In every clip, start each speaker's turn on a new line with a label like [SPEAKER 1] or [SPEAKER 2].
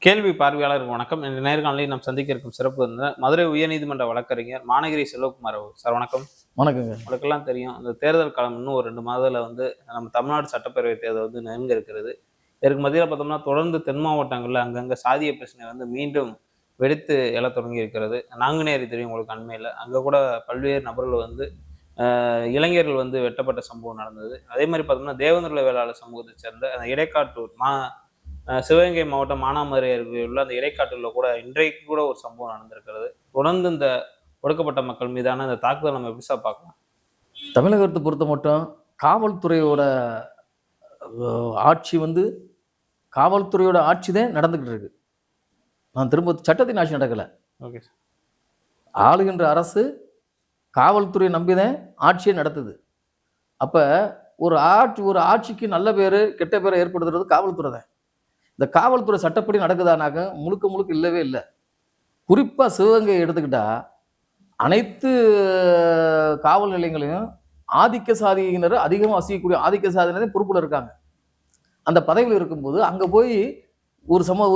[SPEAKER 1] கேள்வி பார்வையாளருக்கு வணக்கம். இந்த நேர்காணலில் நாம் சந்திக்க இருக்கும் சிறப்பு மதுரை உயர்நீதிமன்ற வழக்கறிஞர் மானகிரி செல்வகுமார் அவர். சார் வணக்கம்.
[SPEAKER 2] வணக்கங்க.
[SPEAKER 1] உங்களுக்கெல்லாம் தெரியும், இந்த தேர்தல் காலம் இன்னும் ஒரு 2 மாதத்துல நம்ம தமிழ்நாடு சட்டப்பேரவை தேர்தல் நெருங்க இருக்கிறது. இதற்கு மத்தியில் பார்த்தோம்னா தொடர்ந்து தென் மாவட்டங்களில் அங்கங்கே சாதிய பிரச்சனை மீண்டும் வெடித்து எழத் தொடங்கி இருக்கிறது. நாங்குநேரி தெரியும் உங்களுக்கு, அண்மையில் அங்கே கூட பல்வேறு நபர்கள் இளைஞர்கள் வெட்டப்பட்ட சம்பவம் நடந்தது. அதே மாதிரி பார்த்தோம்னா தேவேந்திர வேளாளர் சமூகத்தை சேர்ந்த அந்த இடைக்காட்டூர் சிவகங்கை மாவட்டம் மானாமதுரை அருகே உள்ள அந்த இடைக்காட்டில் கூட இன்றைக்கு கூட ஒரு சம்பவம் நடந்திருக்கிறது. தொடர்ந்து இந்த ஒடுக்கப்பட்ட மக்கள் மீதான இந்த தாக்குதல் நம்ம எப்படி சார் பார்க்கலாம்?
[SPEAKER 2] தமிழகத்தை பொறுத்த மட்டும் காவல்துறையோட ஆட்சி காவல்துறையோட ஆட்சி தான் நடந்துகிட்டு இருக்கு. நான் திரும்ப சட்டத்தின் ஆட்சி நடக்கலை.
[SPEAKER 1] Okay sir.
[SPEAKER 2] ஆளுகின்ற அரசு காவல்துறையை நம்பிதான் ஆட்சியை நடத்துது. அப்போ ஒரு ஆட்சிக்கு நல்ல பேர் கெட்ட பேரை ஏற்படுத்துறது காவல்துறை தான். இந்த காவல்துறை சட்டப்படி நடக்குதானாக்க முழுக்க முழுக்க இல்லவே இல்லை. குறிப்பாக சிவகங்கையை எடுத்துக்கிட்டா அனைத்து காவல் நிலையங்களையும் ஆதிக்க சாதியினர் அதிகமாக வசிக்கக்கூடிய ஆதிக்க சாதியினரே பொறுப்பில் இருக்காங்க. அந்த பதவியில் இருக்கும்போது அங்கே போய்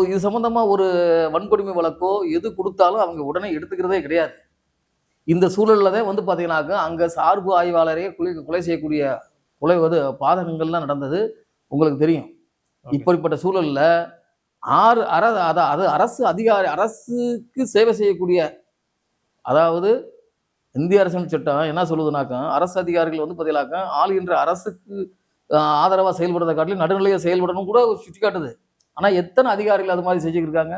[SPEAKER 2] இது சம்மந்தமாக ஒரு வன்கொடுமை வழக்கோ எது கொடுத்தாலும் அவங்க உடனே எடுத்துக்கிறதே கிடையாது. இந்த சூழலில் தான் பார்த்தீங்கன்னாக்க அங்கே சார்பு ஆய்வாளரையே கொலை செய்யக்கூடிய பாதகங்கள்லாம் நடந்தது உங்களுக்கு தெரியும். இப்படிப்பட்ட சூழல்ல அரசுக்கு சேவை செய்யக்கூடிய, அதாவது இந்திய அரசியல் சட்டம் என்ன சொல்லுதுனாக்கா, அரசு அதிகாரிகள் பார்த்தீங்கன்னாக்கா ஆளுகின்ற அரசுக்கு ஆதரவாக செயல்படுறதை காட்டிலும் நடுநிலையை செயல்படணும் கூட சுட்டி காட்டுது. ஆனால் எத்தனை அதிகாரிகள் அது மாதிரி செஞ்சுக்கிருக்காங்க?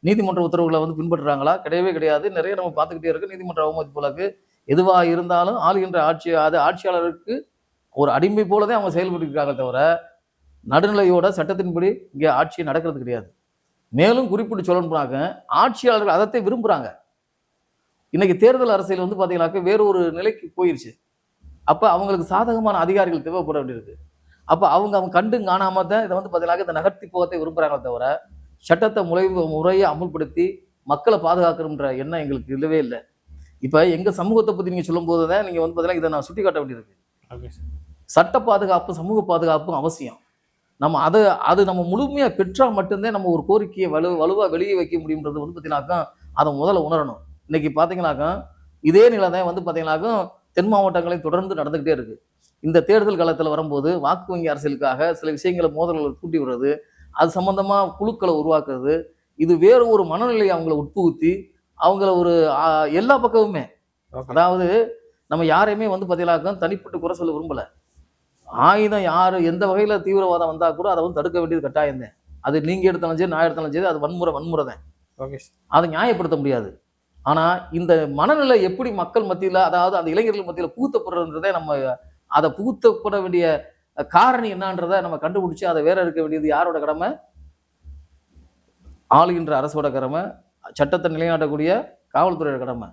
[SPEAKER 2] நீதிமன்ற உத்தரவுகளை பின்பற்றுறாங்களா? கிடையவே கிடையாது. நிறைய நம்ம பார்த்துக்கிட்டே இருக்கு. நீதிமன்ற அவமதிப்பு வழக்கு எதுவாக இருந்தாலும் ஆளுகின்ற ஆட்சியாளருக்கு ஒரு அடிமை போலதான் அவங்க செயல்பட்டு இருக்காங்க, தவிர நடுநிலையோட சட்டத்தின்படி இங்கே ஆட்சி நடக்கிறது கிடையாது. மேலும் குறிப்பிட்டு சொல்லணும்னாக்க ஆட்சியாளர்கள் அதத்தை விரும்புகிறாங்க. இன்னைக்கு தேர்தல் அரசியல் பார்த்தீங்கன்னாக்க வேறு ஒரு நிலைக்கு போயிருச்சு. அப்போ அவங்களுக்கு சாதகமான அதிகாரிகள் தேவைப்பட வேண்டியிருக்கு. அப்போ அவங்க கண்டு காணாம தான் இதை பார்த்தீங்கன்னாக்க இந்த நகர்த்தி போகத்தை விரும்புகிறாங்களே தவிர சட்டத்தை முறையை அமுல்படுத்தி மக்களை பாதுகாக்கணுன்ற எண்ணம் எங்களுக்கு இல்லவே இல்லை. இப்போ எங்கள் சமூகத்தை பற்றி நீங்கள் சொல்லும் போது தான் நீங்கள் பார்த்தீங்கன்னா இதை நான் சுட்டி காட்ட வேண்டியிருக்கு. சட்ட பாதுகாப்பு சமூக பாதுகாப்பும் அவசியம். நம்ம அது நம்ம முழுமையாக பெற்றால் மட்டும்தான் நம்ம ஒரு கோரிக்கையை வலுவாக வெளியே வைக்க முடியுன்றது பார்த்தீங்கன்னாக்கா அதை முதல்ல உணரணும். இன்னைக்கு பார்த்தீங்கன்னாக்கா இதே நிலை தான் பார்த்தீங்கன்னாக்கா தென் மாவட்டங்களையும் தொடர்ந்து நடந்துக்கிட்டே இருக்கு. இந்த தேர்தல் காலத்தில் வரும்போது வாக்கு வங்கி அரசியலுக்காக சில விஷயங்களை மோதல்களை கூட்டி விடுறது, அது சம்பந்தமாக குழுக்களை உருவாக்குறது, இது வேறு ஒரு மனநிலையை அவங்கள உட்புகுத்தி அவங்கள ஒரு எல்லா பக்கமுமே, அதாவது நம்ம யாரையுமே பார்த்தீங்கன்னாக்கா தனிப்பட்டு குறை சொல்ல விரும்பலை. ஆயுதம் யார் எந்த வகையில் தீவிரவாதம் வந்தால் கூட அதை தடுக்க வேண்டியது கட்டாயம் தான். அது நீங்கள் எடுத்தாலும் சரி, நான் எடுத்தாலும் சரி, அது வன்முறை தான். அதை நியாயப்படுத்த முடியாது. ஆனால் இந்த மனநிலை எப்படி மக்கள் மத்தியில், அதாவது அந்த இளைஞர்கள் மத்தியில் புகுத்தப்படுறதுன்றதே நம்ம அதை புகுத்தப்பட வேண்டிய காரணி என்னன்றதை நம்ம கண்டுபிடிச்சி அதை வேற இருக்க வேண்டியது யாரோட கடமை? ஆளுகின்ற அரசோட கடமை, சட்டத்தை நிலைநாட்டக்கூடிய காவல்துறையோட கடமை.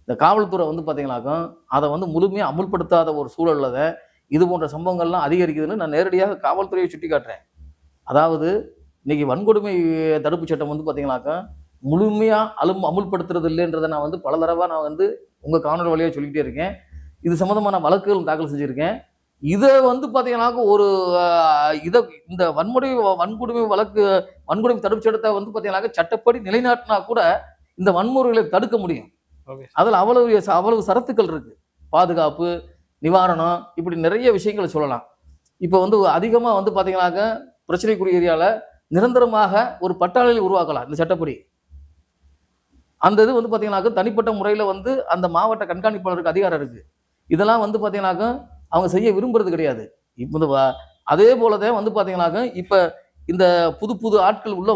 [SPEAKER 2] இந்த காவல்துறை பார்த்தீங்கன்னாக்கா அதை முழுமையாக அமுல்படுத்தாத ஒரு சூழல்ல தான் இது போன்ற சம்பவங்கள்லாம் அதிகரிக்குதுன்னு நான் நேரடியாக காவல்துறையை சுட்டி காட்டுறேன். அதாவது இன்னைக்கு வன்கொடுமை தடுப்பு சட்டம் பார்த்தீங்கன்னாக்கா முழுமையாக அமுல்படுத்துறது இல்லைன்றதை நான் பல தடவை நான் உங்கள் காணொலி வழியாக சொல்லிக்கிட்டே இருக்கேன். இது சம்மந்தமான வழக்குகள் தாக்கல் செஞ்சுருக்கேன். இதை பார்த்தீங்கன்னாக்கா இந்த வன்கொடுமை தடுப்பு சட்டத்தை பார்த்தீங்கன்னாக்கா சட்டப்படி நிலைநாட்டினா கூட இந்த வன்முறைகளை தடுக்க முடியும். அதில் அவ்வளவு சரத்துக்கள் இருக்கு. பாதுகாப்பு, நிவாரணம், இப்படி நிறைய விஷயங்களை சொல்லலாம். இப்போ அதிகமாக பார்த்தீங்கன்னாக்கா பிரச்சனைக்குரிய ஏரியாவில் நிரந்தரமாக ஒரு பட்டாளி உருவாக்கலாம் இந்த சட்டப்படி. அந்த இது பார்த்தீங்கன்னாக்கா தனிப்பட்ட முறையில் அந்த மாவட்ட கண்காணிப்பாளருக்கு அதிகாரம் இருக்கு. இதெல்லாம் பார்த்தீங்கன்னாக்கா அவங்க செய்ய விரும்புறது கிடையாது. இப்போ அதே போலதான் பார்த்தீங்கன்னாக்கா இப்போ இந்த புது ஆட்கள் உள்ள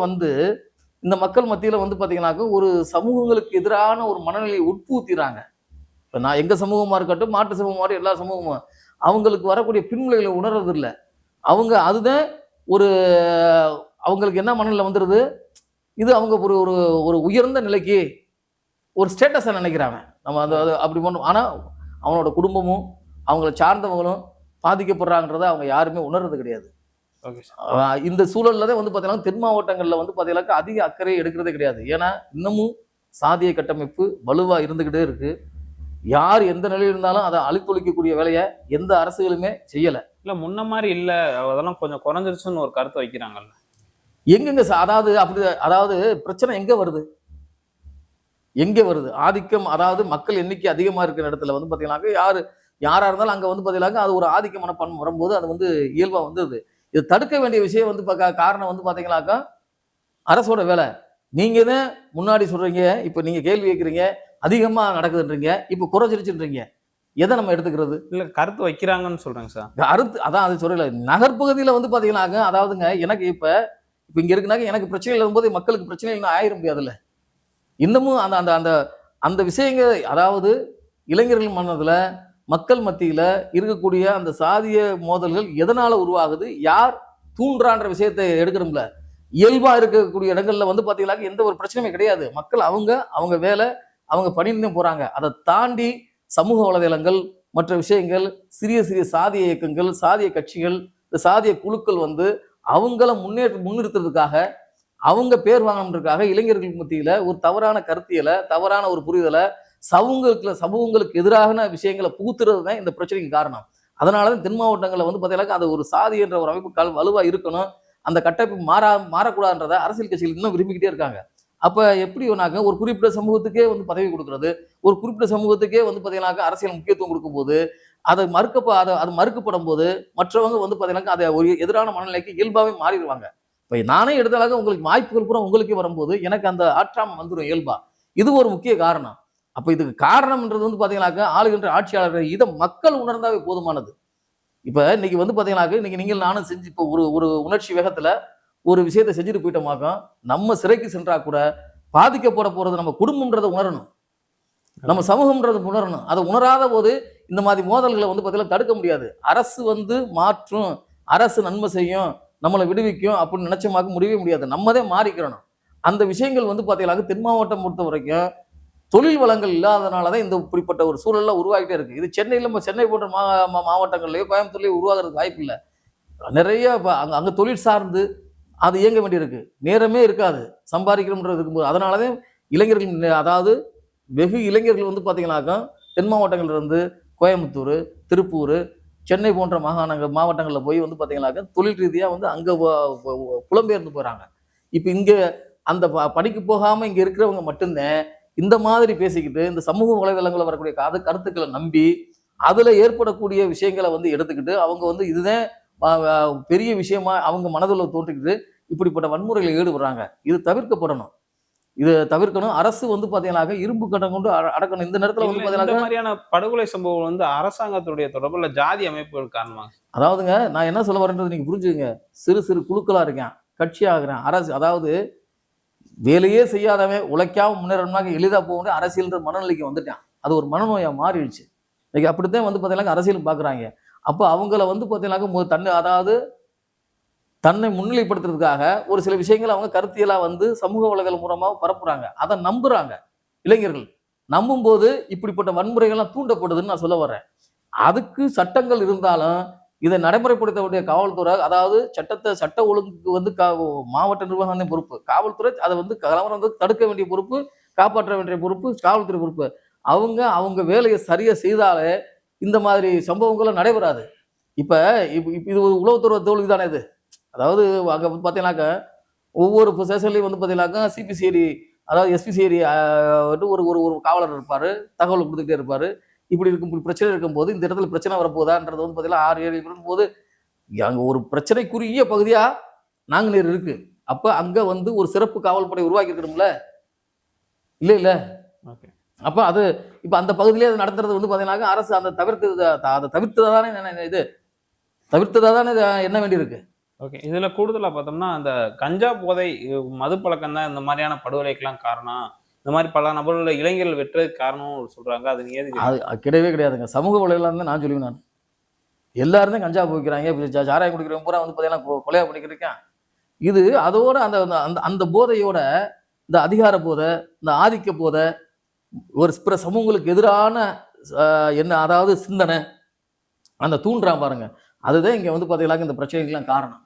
[SPEAKER 2] இந்த மக்கள் மத்தியில் பார்த்தீங்கன்னாக்கா ஒரு சமூகங்களுக்கு எதிரான ஒரு மனநிலையை உட்புகுத்திடுறாங்க. இப்போ நான் எங்கள் சமூகமாக இருக்கட்டும், மாட்டு சமூகமாக எல்லா சமூகமும் அவங்களுக்கு வரக்கூடிய பின்விளைகளை உணர்றது இல்லை. அவங்க அதுதான் அவங்களுக்கு என்ன மனநிலை வந்துடுது, இது அவங்க ஒரு உயர்ந்த நிலைக்கு ஒரு ஸ்டேட்டஸை நினைக்கிறாங்க. நம்ம அது அப்படி பண்ணும். ஆனால் அவனோட குடும்பமும் அவங்கள சார்ந்தவங்களும் பாதிக்கப்படுறாங்கன்றதை அவங்க யாருமே உணர்றது கிடையாது. இந்த சூழல்ல தான் பார்த்தீங்கன்னா தென் மாவட்டங்களில் பார்த்தீங்கன்னாக்கா அதிக அக்கறை எடுக்கிறதே கிடையாது. ஏன்னா இன்னமும் சாதிய கட்டமைப்பு வலுவாக இருந்துக்கிட்டே இருக்கு. யார் எந்த நிலையில் இருந்தாலும் அதை அழித்தொழிக்கக்கூடிய வேலையை எந்த அரசுகளுமே செய்யலை.
[SPEAKER 1] இல்லை முன்ன மாதிரி இல்லை, அதெல்லாம் கொஞ்சம் குறைஞ்சிருச்சுன்னு ஒரு கருத்தை வைக்கிறாங்கல்ல.
[SPEAKER 2] எங்கெங்க அதாவது அப்படி அதாவது பிரச்சனை எங்க வருது? எங்க வருது? ஆதிக்கம் அதாவது மக்கள் எண்ணிக்கை அதிகமா இருக்கிற இடத்துல வந்து பாத்தீங்கன்னாக்க யாரா இருந்தாலும் அங்க வந்து பாத்தீங்கன்னாக்க அது ஒரு ஆதிக்க மனப்பான்மை வரும்போது அது வந்து இயல்பா வந்துருது. இது தடுக்க வேண்டிய விஷயம் வந்து காரணம் வந்து பாத்தீங்கன்னாக்கா அரசோட வேலை. நீங்க தான் முன்னாடி சொல்றீங்க, இப்ப நீங்க கேள்வி கேட்கிறீங்க, அதிகமா நடக்குதுன்றீங்க, இப்ப குறைஞ்சிருச்சுன்றீங்க. எத நம்ம எடுத்துக்கிறது?
[SPEAKER 1] இல்ல கருத்து வைக்கிறாங்கன்னு சொல்றேங்க சார்.
[SPEAKER 2] அதான் அது சொல்லல. நகர்ப்பகுதியில வந்து பாத்தீங்கன்னாக்க அதாவதுங்க எனக்கு இப்ப இப்ப இங்க இருக்குனாக்க எனக்கு பிரச்சனைகள் வரும்போது மக்களுக்கு பிரச்சனை இன்னும் ஆயிர முடியாதுல்ல. இன்னமும் அந்த அந்த அந்த அந்த விஷயங்கள் அதாவது இளைஞர்கள் மனதுல மக்கள் மத்தியில இருக்கக்கூடிய அந்த சாதிய மோதல்கள் எதனால உருவாகுது? யார் தூண்டுறான்ற விஷயத்தை எடுக்கணும்ல. இயல்பா இருக்கக்கூடிய இடங்கள்ல வந்து பாத்தீங்கன்னாக்க எந்த ஒரு பிரச்சனையுமே கிடையாது. மக்கள் அவங்க அவங்க வேலை, அவங்க பணின்னு போறாங்க. அதை தாண்டி சமூக வலைதளங்கள், மற்ற விஷயங்கள், சிறிய சிறிய சாதிய இயக்கங்கள், சாதிய கட்சிகள், இந்த சாதிய குழுக்கள் வந்து அவங்கள முன்னிறுத்துறதுக்காக அவங்க பேர் வாங்கணுன்றதுக்காக இளைஞர்கள் மத்தியில ஒரு தவறான கருத்தியலை, தவறான ஒரு புரிதலை, சமூகங்களுக்கு எதிரான விஷயங்களை புகுத்துறது தான் இந்த பிரச்சனைக்கு காரணம். அதனாலதான் தென் மாவட்டங்களில் வந்து பார்த்தீங்கன்னா அது ஒரு சாதி என்ற ஒரு அமைப்பு வலுவா இருக்கணும். அந்த கட்டமைப்பு மாறக்கூடாதுன்றத அரசியல் கட்சிகள் இன்னும் விரும்பிக்கிட்டே இருக்காங்க. அப்ப எப்படி ஒரு குறிப்பிட்ட சமூகத்துக்கே வந்து பதவி கொடுக்கிறது, ஒரு குறிப்பிட்ட சமூகத்துக்கே வந்து பார்த்தீங்கன்னாக்கா அரசியல் முக்கியத்துவம் கொடுக்கும்போது அதை அது மறுக்கப்படும் போது மற்றவங்க வந்து பார்த்தீங்கன்னாக்கா அதை ஒரு எதிரான மனநிலைக்கு இயல்பாவே மாறிடுவாங்க. இப்ப நானே எடுத்தாலாக உங்களுக்கு வாய்ப்புகள் பூரா உங்களுக்கே வரும்போது எனக்கு அந்த ஆற்றாமை வந்துடும் இயல்பா. இது ஒரு முக்கிய காரணம். அப்ப இதுக்கு காரணம்ன்றது வந்து பாத்தீங்கன்னாக்க ஆளுகின்ற ஆட்சியாளர்கள் இதை மக்கள் உணர்ந்தாவே போதுமானது. இப்ப இன்னைக்கு வந்து பாத்தீங்கன்னாக்க இன்னைக்கு நீங்கள் நானும் செஞ்சு இப்போ ஒரு ஒரு உணர்ச்சி வேகத்துல ஒரு விஷயத்தை செஞ்சுட்டு போயிட்டோமாக்கா நம்ம சிறைக்கு சென்றா கூட பாதிக்கப்பட போறது நம்ம குடும்பம்ன்றதை உணரணும், நம்ம சமூகம்ன்றது உணரணும். அதை உணராத போது இந்த மாதிரி மோதல்களை வந்து பாத்தீங்கன்னா தடுக்க முடியாது. அரசு வந்து மாற்றும், அரசு நன்மை செய்யும், நம்மளை விடுவிக்கும் அப்படின்னு நினைச்சமாக்க முடியவே முடியாது. நம்மதே மாறிக்கிறணும். அந்த விஷயங்கள் வந்து பாத்தீங்கன்னா தென் மாவட்டம் பொறுத்த வரைக்கும் தொழில் வளங்கள் இல்லாதனாலதான் இந்த இப்படிப்பட்ட ஒரு சூழல்லாம் உருவாகிட்டே இருக்கு. இது சென்னை போன்ற மாவட்டங்கள்லயோ கோயம்புத்தூர்லயோ உருவாகிறதுக்கு வாய்ப்பு இல்லை. நிறைய அங்க தொழில் சார்ந்து அது இயங்க வேண்டியிருக்கு. நேரமே இருக்காது சம்பாதிக்கணும்ன்றது இருக்கும்போது. அதனாலதான் இளைஞர்கள் அதாவது வெகு இளைஞர்கள் வந்து பாத்தீங்கன்னாக்கா தென் மாவட்டங்கள்ல இருந்து கோயம்புத்தூர், திருப்பூர், சென்னை போன்ற மாவட்டங்களில் போய் வந்து பாத்தீங்கன்னாக்கா தொழில் ரீதியா வந்து அங்க புலம்பெயர்ந்து போறாங்க. இப்ப இங்க அந்த பணிக்கு போகாம இங்க இருக்கிறவங்க மட்டும்தான் இந்த மாதிரி பேசிக்கிட்டு இந்த சமூக வலைதளங்களில் வரக்கூடிய கருத்துக்களை நம்பி அதுல ஏற்படக்கூடிய விஷயங்களை வந்து எடுத்துக்கிட்டு அவங்க வந்து இதுதான் பெரிய விஷயமா அவங்க மனதில் தோன்றிக்கிட்டு இப்படிப்பட்ட வன்முறைகளை ஈடுபடுறாங்க. இது தவிர்க்கப்படணும். இதை தவிர்க்கணும். அரசு வந்து பாத்தீங்கன்னா இரும்பு கட்டம் கொண்டு அடக்கணும். இந்த நேரத்துல வந்து
[SPEAKER 1] இந்த மாதிரியான படுகொலை சம்பவம் வந்து அரசாங்கத்துடைய தொடர்புல ஜாதி அமைப்புகள் காரணமா?
[SPEAKER 2] அதாவதுங்க நான் என்ன சொல்ல வரேன்றது நீங்க புரிஞ்சுங்க. சிறு சிறு குழுக்களா இருக்கேன், கட்சி ஆகிறேன், அரசு அதாவது வேலையே செய்யாதவன் உழைக்காம முன்னேறணும்னா எளிதா போக அரசியல்ன்ற மனநிலைக்கு வந்துட்டான். அது ஒரு மனநோயா மாறிடுச்சு. இன்னைக்கு அப்படித்தான் வந்து பாத்தீங்கன்னா அரசியல் பாக்குறாங்க. அப்ப அவங்கள வந்து பாத்தீங்கன்னா அதாவது தன்னை முன்னிலைப்படுத்துறதுக்காக ஒரு சில விஷயங்களை அவங்க கருத்தியலா வந்து சமூக வலைதளம் மூலமா பரப்புறாங்க. அதை நம்புறாங்க இளைஞர்கள். நம்பும் போது இப்படிப்பட்ட வன்முறைகள்லாம் தூண்டப்படுதுன்னு நான் சொல்ல வர்றேன். அதுக்கு சட்டங்கள் இருந்தாலும் இதை நடைமுறைப்படுத்தக்கூடிய காவல்துறை அதாவது சட்ட ஒழுங்குக்கு வந்து மாவட்ட நிர்வாகம் தான் பொறுப்பு. காவல்துறை அதை வந்து கலவரம் வந்து தடுக்க வேண்டிய பொறுப்பு, காப்பாற்ற வேண்டிய பொறுப்பு காவல்துறை பொறுப்பு. அவங்க வேலையை சரியா செய்தாலே இந்த மாதிரி சம்பவங்களும் நடைபெறாது. இப்ப இது ஒரு உளவுத்துறை தோல்வி தானே இது. அதாவது அங்க பாத்தீங்கன்னாக்க ஒவ்வொரு ஸ்டேஷன்லயும் வந்து பாத்தீங்கன்னாக்கா சிபிசிஐடி அதாவது எஸ்பிசிஐடி ஒரு ஒரு காவலர் இருப்பாரு, தகவல் கொடுத்துக்கிட்டே இருப்பாரு. இப்படி பிரச்சனை இருக்கும்போது இந்த இடத்துல பிரச்சனை வரப்போதான்றது வந்து பாத்தீங்கன்னா 6-7 இருக்கும்போது அங்க ஒரு பிரச்சனைக்குரிய பகுதியா நாங்குநேர் இருக்கு. அப்ப அங்க வந்து ஒரு சிறப்பு காவல்படை உருவாக்கி இருக்கணும்ல, இல்ல. அப்ப அது இப்ப அந்த பகுதியிலே அது நடத்துறது வந்து பாத்தீங்கன்னா அரசு அந்த தவிர்த்ததானே என்ன வேண்டியிருக்கு.
[SPEAKER 1] ஓகே. இதுல கூடுதலா பார்த்தோம்னா அந்த கஞ்சா போதை மது பழக்கம் தான் இந்த மாதிரியான படுகொலைக்கெல்லாம் காரணம். இந்த மாதிரி பல நபர்கள் இளைஞர்கள் வெற்றதுக்கு காரணம் சொல்றாங்க. அது நீங்க
[SPEAKER 2] கிடையவே கிடையாதுங்க. சமூக வலைதளம் தான் நான் சொல்லுவேன். நான் எல்லாரும் தான் கஞ்சா போய்க்கிறாங்க, சாராயம் குடிக்கிறவங்க பூரா வந்து பாத்தீங்கன்னா கொலையா பண்ணிக்கிட்டு. இது அதோட அந்த அந்த போதையோட இந்த அதிகார போதை, இந்த ஆதிக்க போதை, ஒரு பிற சமூகங்களுக்கு எதிரான என்ன அதாவது சிந்தனை அந்த தூண்டுறான் பாருங்க. அதுதான் இங்க வந்து பாத்தீங்கன்னா இந்த பிரச்சனைகள்லாம் காரணம்.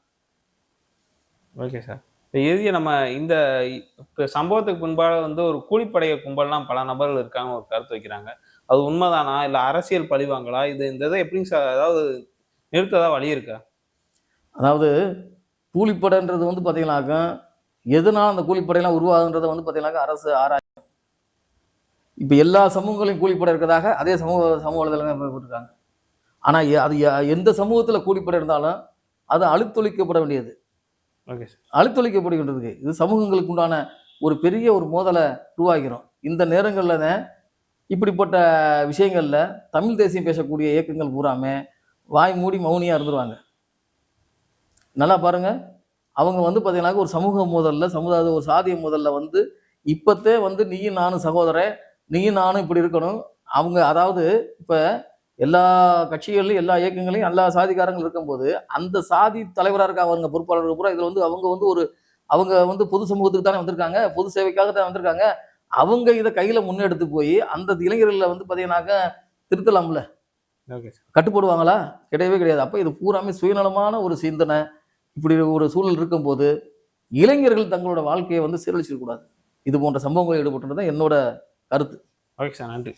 [SPEAKER 1] Okay sir. இறுதியா நம்ம இந்த சம்பவத்துக்கு முன்பாக வந்து ஒரு கூலிப்படைய கும்பல்லாம் பல நபர்கள் இருக்காங்க ஒரு கருத்து வைக்கிறாங்க. அது உண்மைதானா இல்ல அரசியல் பழிவாங்களா? இந்த இதை எப்படிங்க சார் அதாவது நிறுத்ததா வழி இருக்கா?
[SPEAKER 2] அதாவது கூலிப்படைன்றது வந்து பார்த்தீங்கன்னாக்கா எதனால் அந்த கூலிப்படையெல்லாம் உருவாகுன்றதை வந்து பார்த்தீங்கன்னாக்கா அரசு ஆராயும். இப்போ எல்லா சமூகங்களையும் கூலிப்படை இருக்கிறதாக அதே சமூக வலைதளங்கள் போட்டிருக்காங்க. ஆனால் அது எந்த சமூகத்தில் கூலிப்படை இருந்தாலும் அது அழித்தொழிக்கப்பட வேண்டியது,
[SPEAKER 1] ஓகே சார்.
[SPEAKER 2] அழித்தொழிக்கப்படுகின்றதுக்கு இது சமூகங்களுக்கு உண்டான ஒரு பெரிய ஒரு மோதலை உருவாகிறோம். இந்த நேரங்களில் தான் இப்படிப்பட்ட விஷயங்கள்ல தமிழ் தேசியம் பேசக்கூடிய இயக்கங்கள் பூராமே வாய் மூடி மௌனியா இருந்துருவாங்க. நல்லா பாருங்க, அவங்க வந்து பார்த்தீங்கன்னா ஒரு சமூக மோதல்ல, சமுதாய ஒரு சாதிய மோதல்ல வந்து இப்பத்தே வந்து நீயும் நானும் சகோதரன், நீயும் நானும் இப்படி இருக்கணும். அவங்க அதாவது இப்ப எல்லா கட்சிகள்லையும் எல்லா இயக்கங்களையும் எல்லா சாதிக்காரங்களும் இருக்கும்போது அந்த சாதி தலைவராக இருக்க அவங்க பொறுப்பாளர்கள் பூரா இதுல வந்து அவங்க வந்து அவங்க வந்து பொது சமூகத்துக்கு தானே வந்திருக்காங்க, பொது சேவைக்காக தான் வந்திருக்காங்க. அவங்க இதை கையில முன்னெடுத்து போய் அந்த இளைஞர்களை வந்து பார்த்தீங்கன்னாக்க திருத்தலாம்ல,
[SPEAKER 1] ஓகே சார்.
[SPEAKER 2] கட்டுப்படுவாங்களா? கிடையவே கிடையாது. அப்ப இது பூராமே சுயநலமான ஒரு சிந்தனை. இப்படி ஒரு சூழல் இருக்கும்போது இளைஞர்கள் தங்களோட வாழ்க்கையை வந்து சீரழிச்சிடக்கூடாது. இது போன்ற சம்பவங்களில் ஈடுபட்டுறது தான் என்னோட கருத்து.
[SPEAKER 1] Okay sir. நன்றி.